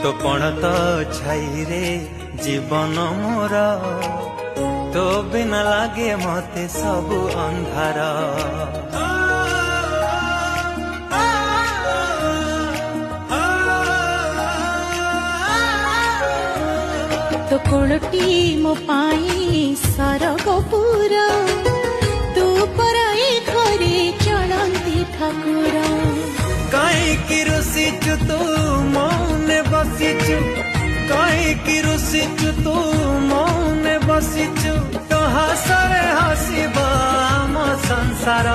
तो पण तो छाई रे जीवन मोर तो बिना लागे मते सबु अंधार तो कोणटी मो पाई सरगपुर तू पराई घरे चलती ठाकुर कहीं रुसीचु तू मौने बसीचु कहीं रुसीचु तू मौने बसीचु तो हसरे हसीब आम संसार।